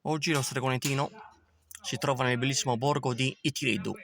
Oggi lo stregonetino si trova nel bellissimo borgo di Itiridu.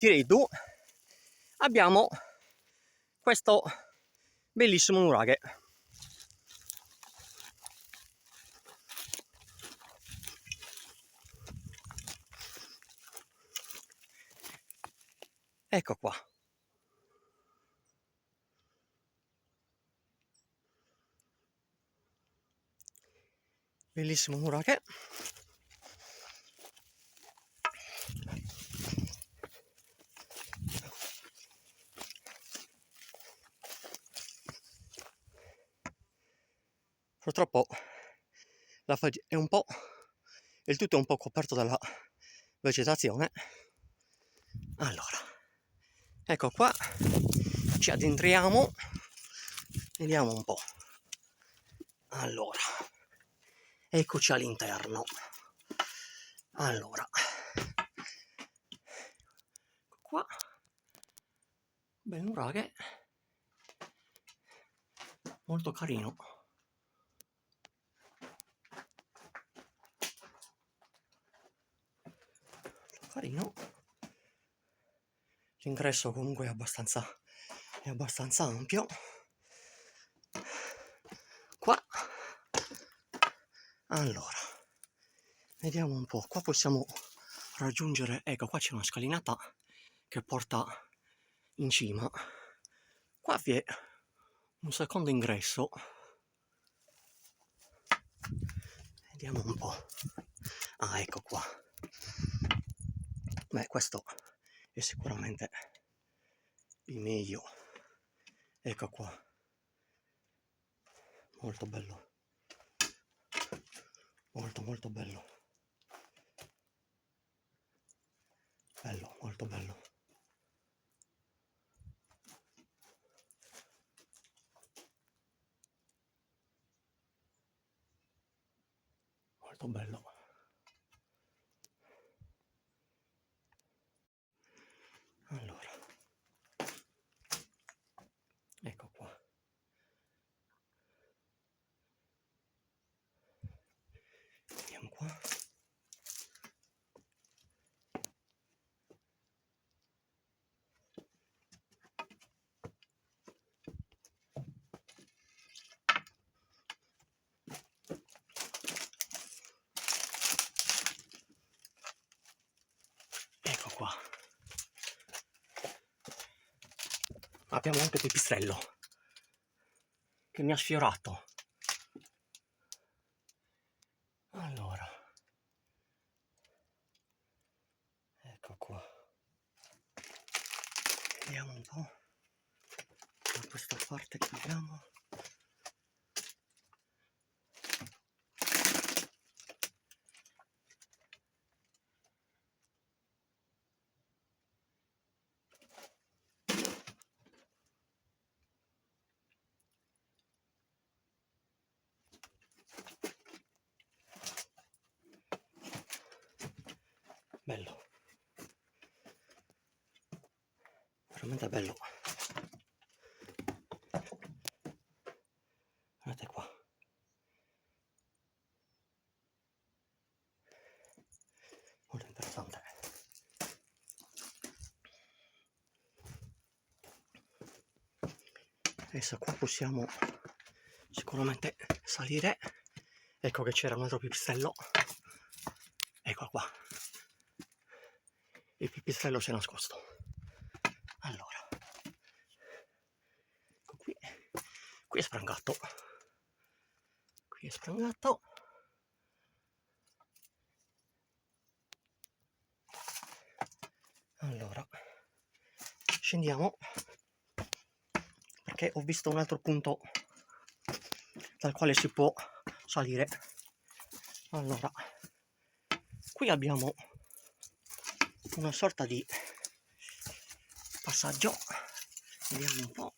Itiridu abbiamo questo bellissimo nuraghe. Ecco qua. Bellissimo nuraghe. Purtroppo è un po', il tutto è un po' coperto dalla vegetazione. Allora, ecco qua, ci addentriamo, vediamo un po'. Allora, eccoci all'interno. Allora, qua, bel nuraghe, molto carino. Carino. L'ingresso comunque è abbastanza ampio. Qua, allora, vediamo un po'. Qua possiamo raggiungere, ecco qua c'è una scalinata che porta in cima. Qua vi è un secondo ingresso. Vediamo un po'. Ah, ecco qua. Beh, questo è sicuramente il meglio. Ecco qua. Molto bello. Molto bello. Bello, molto bello. Molto bello. Allora, ecco qua. Vediamo qua. Ecco qua. Abbiamo anche il pipistrello che mi ha sfiorato. bello, veramente bello. Guardate qua, molto interessante. Adesso qua possiamo sicuramente salire. Ecco che c'era un altro pipistrello, ecco qua, il pipistrello si è nascosto. Allora, ecco qui è sprangato, allora scendiamo perché ho visto un altro punto dal quale si può salire. Allora, qui abbiamo una sorta di passaggio, vediamo un po',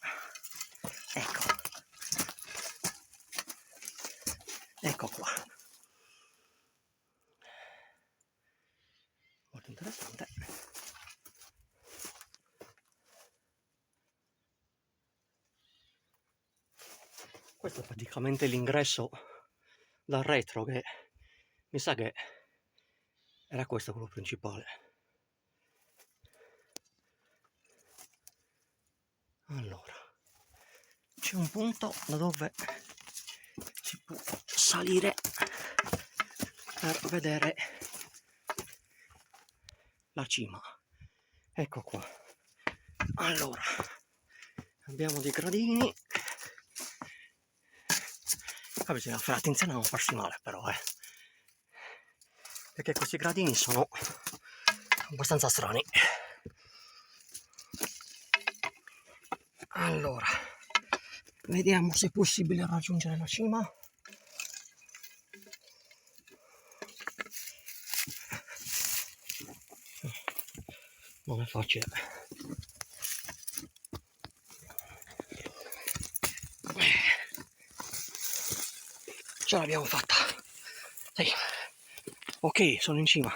ecco qua, molto interessante. Questo è praticamente l'ingresso dal retro, che mi sa che era questo quello principale. Allora, c'è un punto da dove si può salire per vedere la cima. Ecco qua. Allora, abbiamo dei gradini. Qua bisogna fare attenzione a non farsi male però, perché questi gradini sono abbastanza strani. Allora, vediamo se è possibile raggiungere la cima. Non è facile. Ce l'abbiamo fatta. Sì. Ok, sono in cima.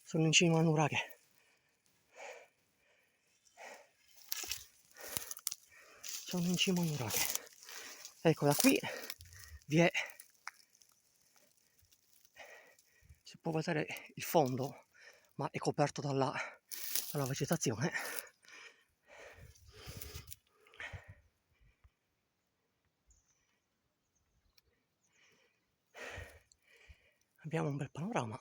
Sono in cima a Nuraghe. Sono in cima a Nuraghe. Ecco, da qui si può vedere il fondo, ma è coperto dalla vegetazione. Abbiamo un bel panorama.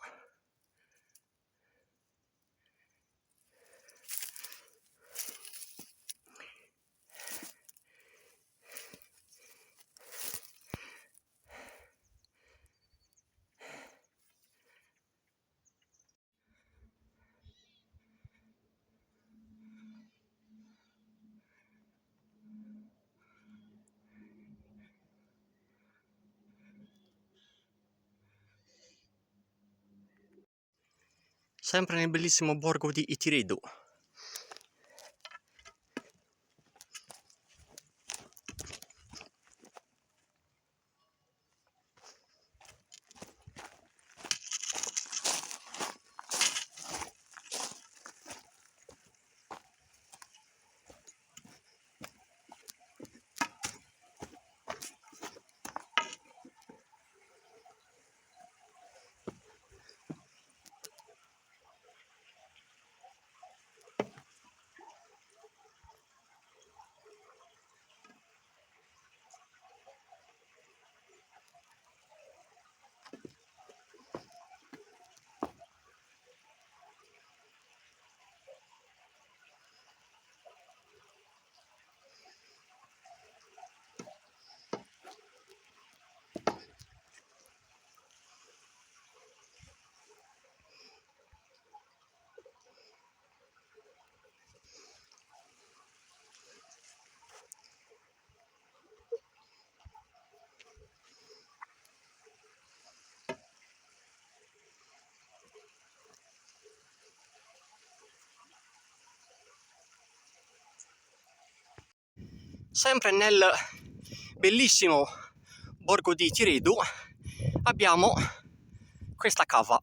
Sempre nel bellissimo borgo di Itiridu. Sempre nel bellissimo borgo di Itiridu abbiamo questa cava.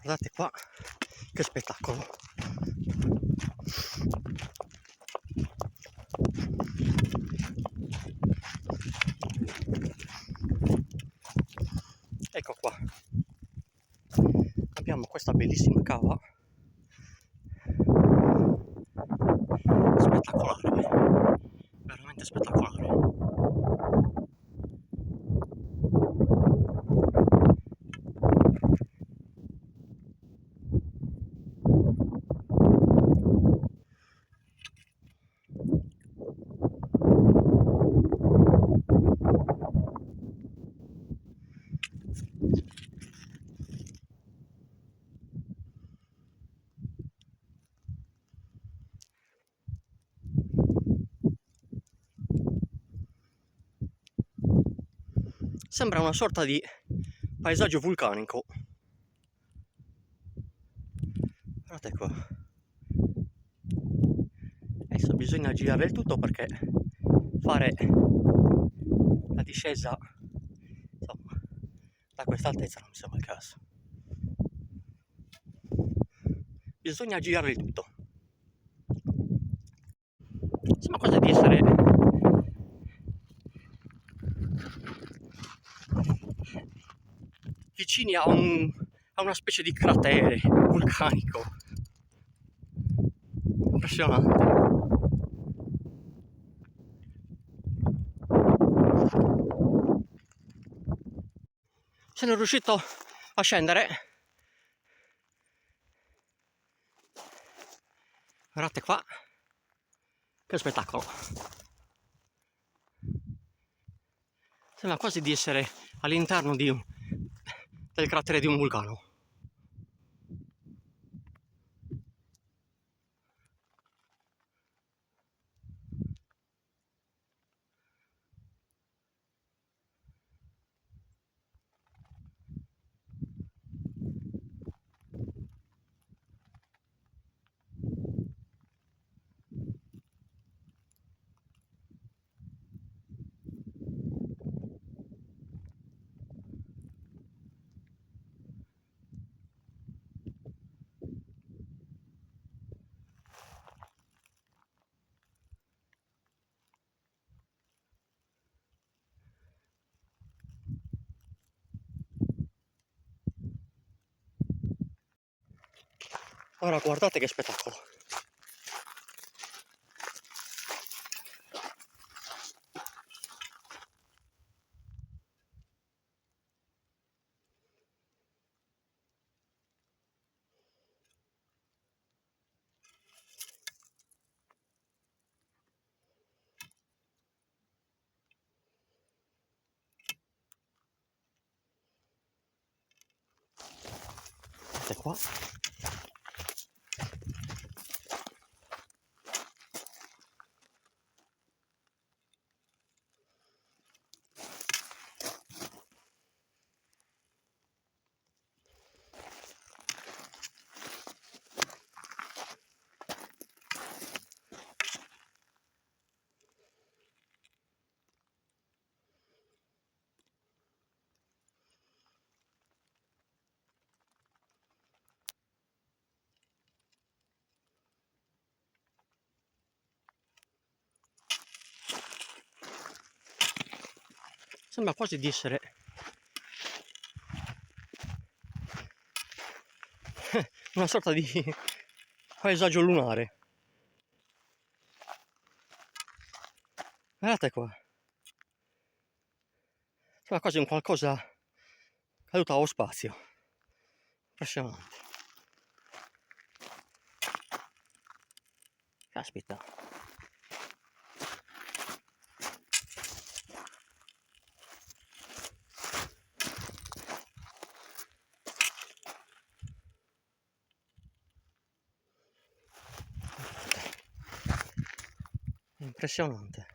Guardate qua che spettacolo. Ecco qua, abbiamo questa bellissima cava, spettacolare, veramente spettacolare. Sembra una sorta di paesaggio vulcanico. Guardate qua. Adesso bisogna girare il tutto perché fare la discesa, insomma, da questa altezza non mi sembra il caso. Bisogna girare il tutto. Sembra quasi di essere vicini a una specie di cratere vulcanico. Impressionante. Sono riuscito a scendere. Guardate qua, che spettacolo. Sembra quasi di essere all'interno del cratere di un vulcano. Ora guardate che spettacolo. Guardate qua. Sembra quasi di essere una sorta di paesaggio lunare. Guardate qua. Sembra quasi un qualcosa caduto allo spazio. Impressionante. Caspita. Impressionante.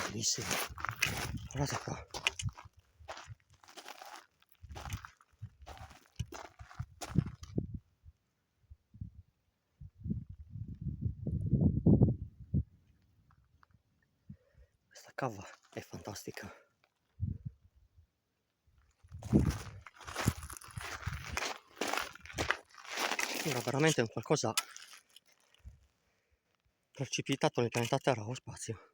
bellissimo, guardate qua. Questa cava è fantastica. Era veramente un qualcosa precipitato nel pianeta Terra o spazio.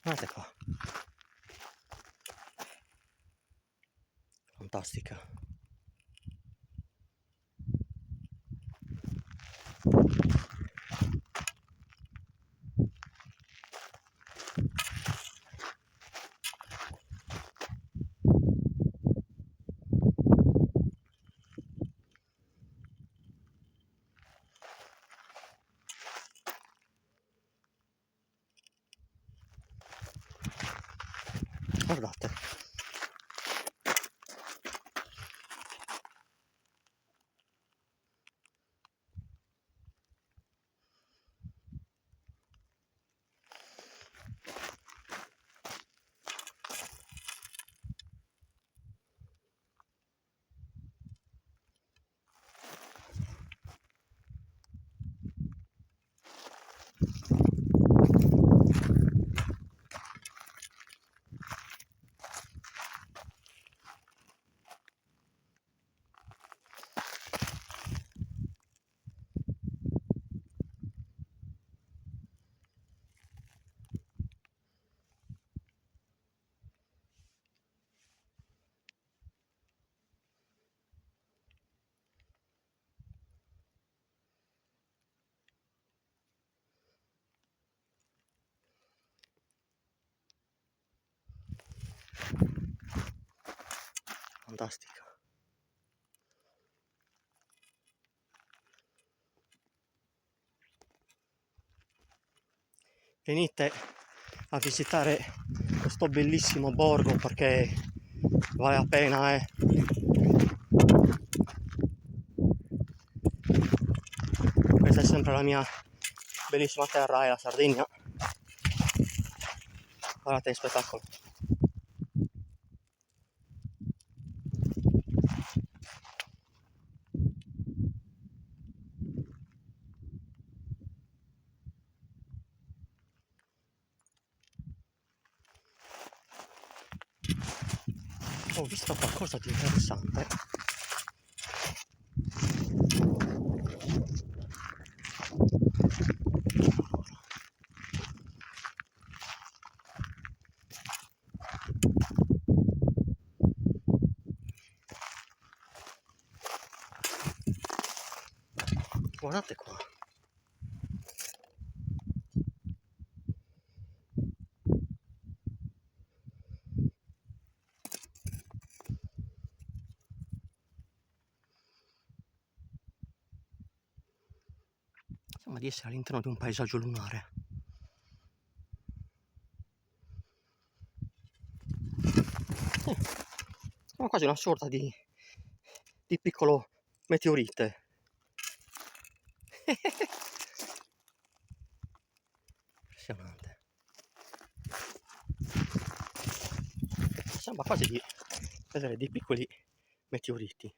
Guardate qua. Fantastica. Guardate. Fantastica. Venite a visitare questo bellissimo borgo perché vale la pena, Questa è sempre la mia bellissima terra, la Sardegna. Guardate che spettacolo. Ho visto qualcosa di interessante. Guardate qua. Sembra di essere all'interno di un paesaggio lunare. Sembra quasi una sorta di piccolo meteorite. Impressionante. Sembra quasi di vedere dei piccoli meteoriti.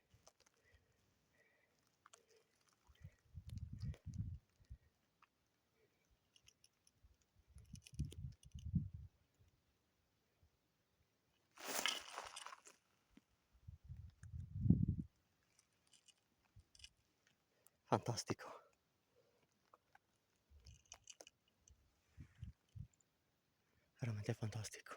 Fantastico. Veramente fantastico.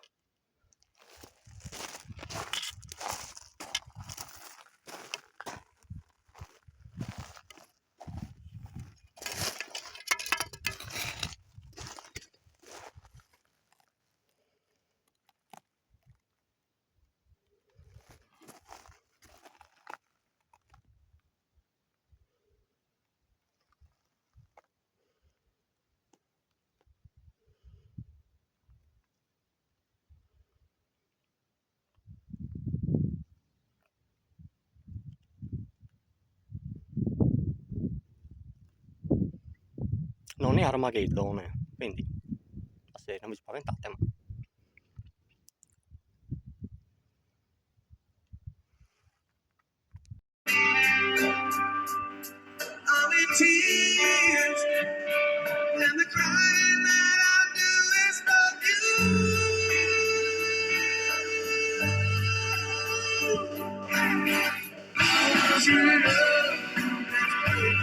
Non è Armageddon, quindi se non vi spaventate, ma... I'm in tears, and the crying that I do is for you. Your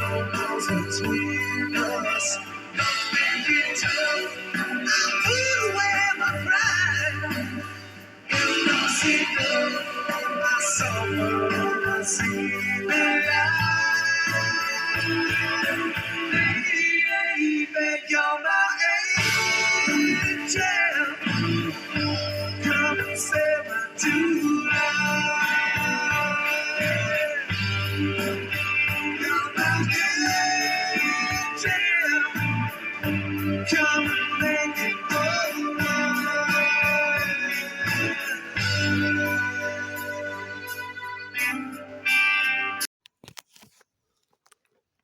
love goes between us. Don't make it tough. I'll put away my pride. You don't see my sorrow, I see the light. Baby, you're my angel. Come and save my true life. You're my angel. Come and make it all right.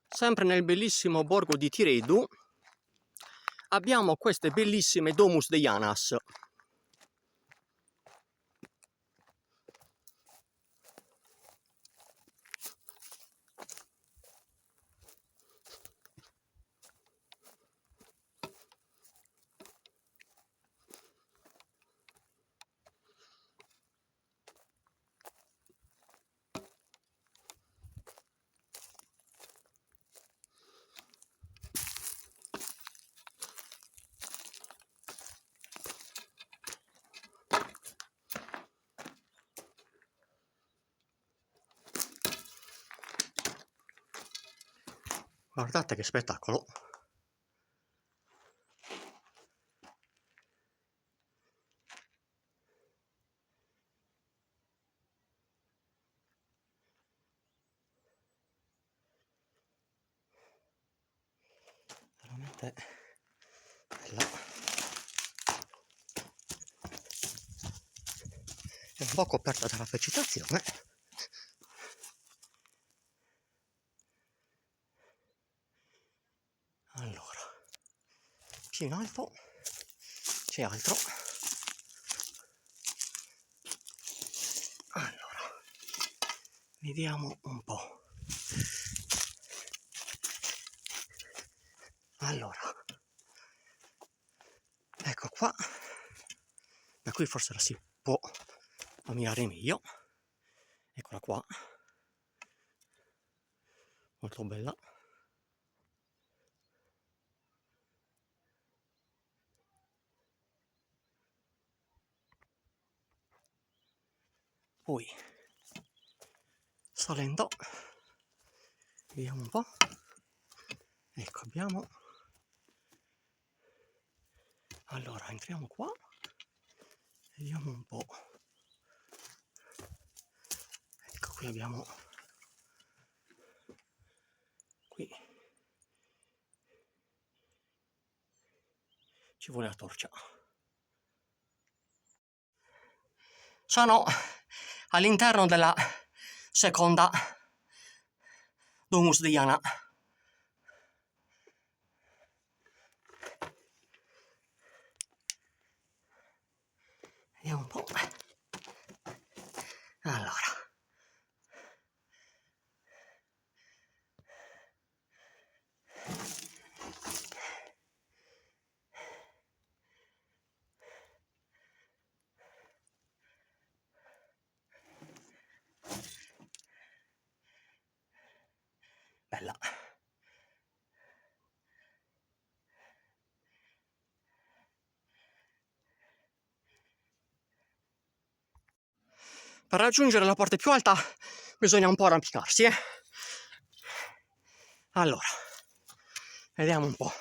Sempre nel bellissimo borgo di Tiredu abbiamo queste bellissime Domus Deianas. Guardate che spettacolo! Veramente bella. È un po' coperta dalla vegetazione. Allora, più in alto c'è altro. Allora, vediamo un po'. Allora, ecco qua, da qui forse la si può ammirare meglio. Eccola qua, molto bella. Poi, salendo, vediamo un po'. Ecco, abbiamo... Allora, entriamo qua, vediamo un po'. Ecco, qui abbiamo... Qui ci vuole la torcia. Sono all'interno della seconda Domus Deiana. Vediamo un po'. Allora. Bella. Per raggiungere la parte più alta bisogna un po' arrampicarsi, Allora, vediamo un po'.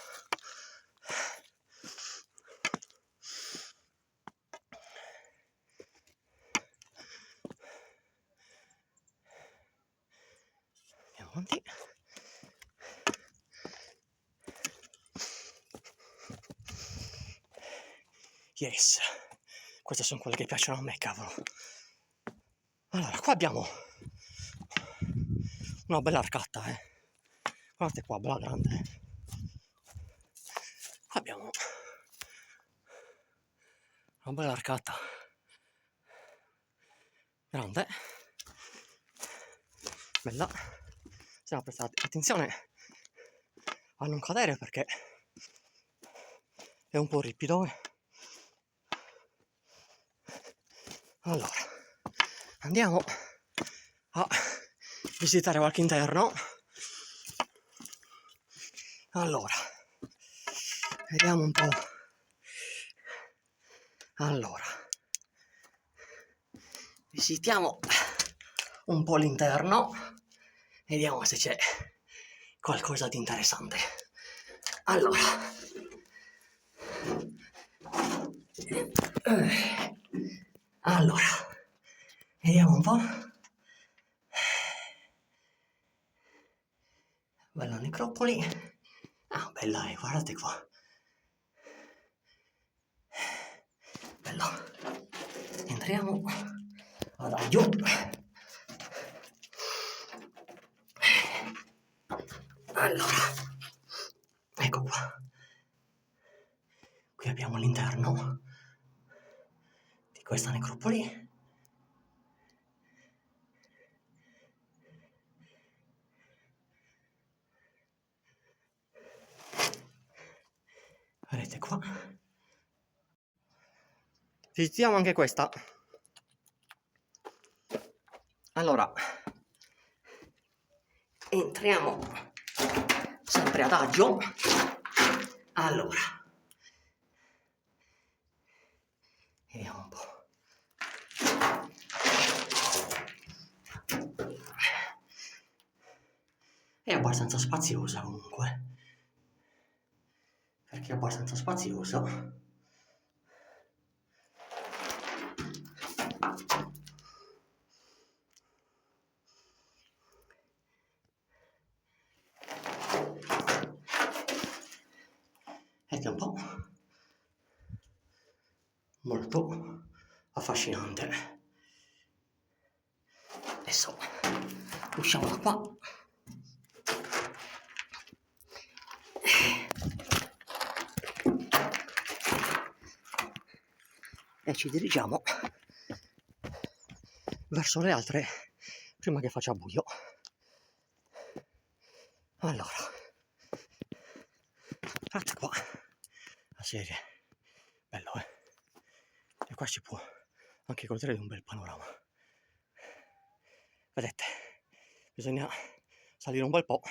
Andiamo avanti. Yes, queste sono quelle che piacciono a me, cavolo. Allora, qua abbiamo una bella arcata, Guardate qua, bella grande, Qua abbiamo una bella arcata grande, bella. Bisogna prestare attenzione a non cadere perché è un po' ripido. Allora, andiamo a visitare qualche interno. Allora, vediamo un po'. Allora, visitiamo un po' l'interno, vediamo se c'è qualcosa di interessante. Allora, vediamo un po'. Bella necropoli. Ah, bella, guardate qua. Bello. Entriamo. Adagio. Allora, ecco qua. Qui abbiamo l'interno di questa necropoli. Vedete qua. Visitiamo anche questa. Allora, entriamo sempre adagio. Allora, vediamo un po'. È abbastanza spaziosa comunque, perché è abbastanza spazioso. Ed è un po' molto affascinante. Adesso usciamo da qua. E ci dirigiamo verso le altre prima che faccia buio. Allora, guardate qua la serie, bello, e qua si può anche godere di un bel panorama. Vedete, bisogna salire un bel po'.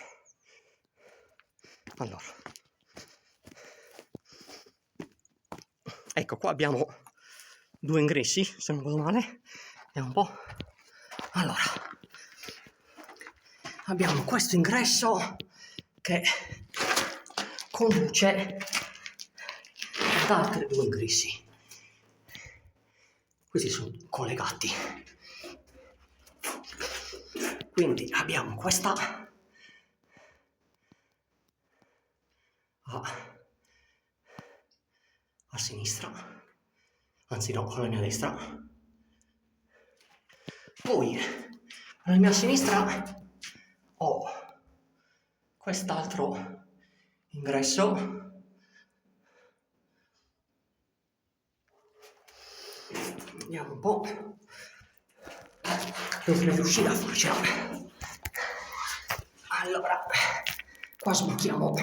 Allora, ecco qua abbiamo 2 ingressi, se non vado male. Vediamo un po'. Allora, abbiamo questo ingresso che conduce ad altri 2 ingressi. Questi sono collegati. Quindi abbiamo questa a sinistra, anzi no, alla mia destra. Poi alla mia sinistra ho quest'altro ingresso. Vediamo un po'. Dovrei riuscire a farcela. Allora, qua sbocchiamo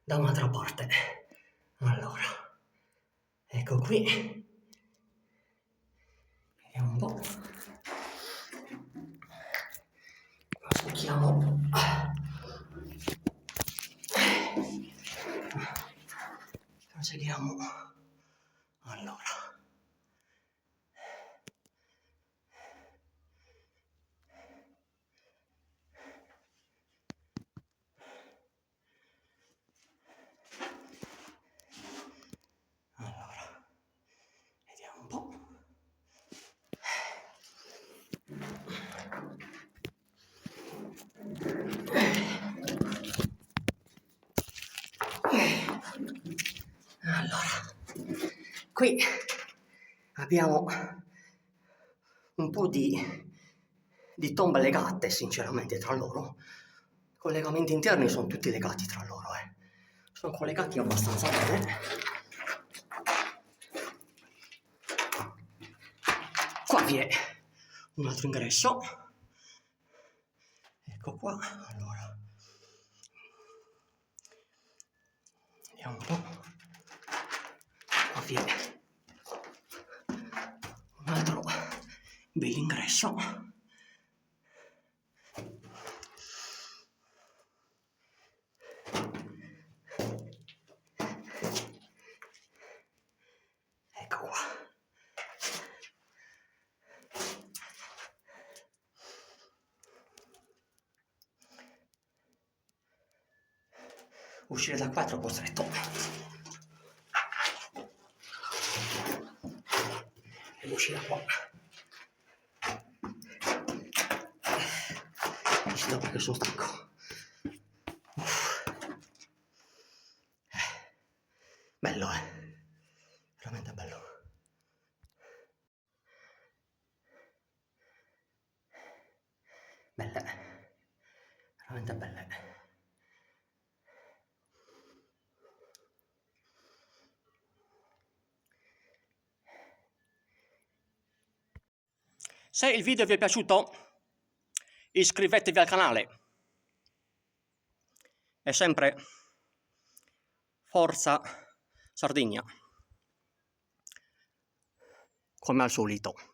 da un'altra parte. Allora, ecco qui. Vediamo un po'. Qua sbocchiamo. Proseguiamo. Allora. Vediamo un po'. Allora, qui abbiamo un po' di tombe legate sinceramente tra loro. I collegamenti interni sono tutti legati tra loro, sono collegati abbastanza bene. Qua vi è un altro ingresso, ecco qua. Allora vediamo un po'. Qua vi è un altro bell'ingresso. Ecco qua. Uscire da qua è troppo stretto. E uscire da qua. Uscire perché sono stanco. Bello, veramente bello. Belle, veramente belle. Se il video vi è piaciuto, iscrivetevi al canale. E sempre Forza Sardegna, come al solito.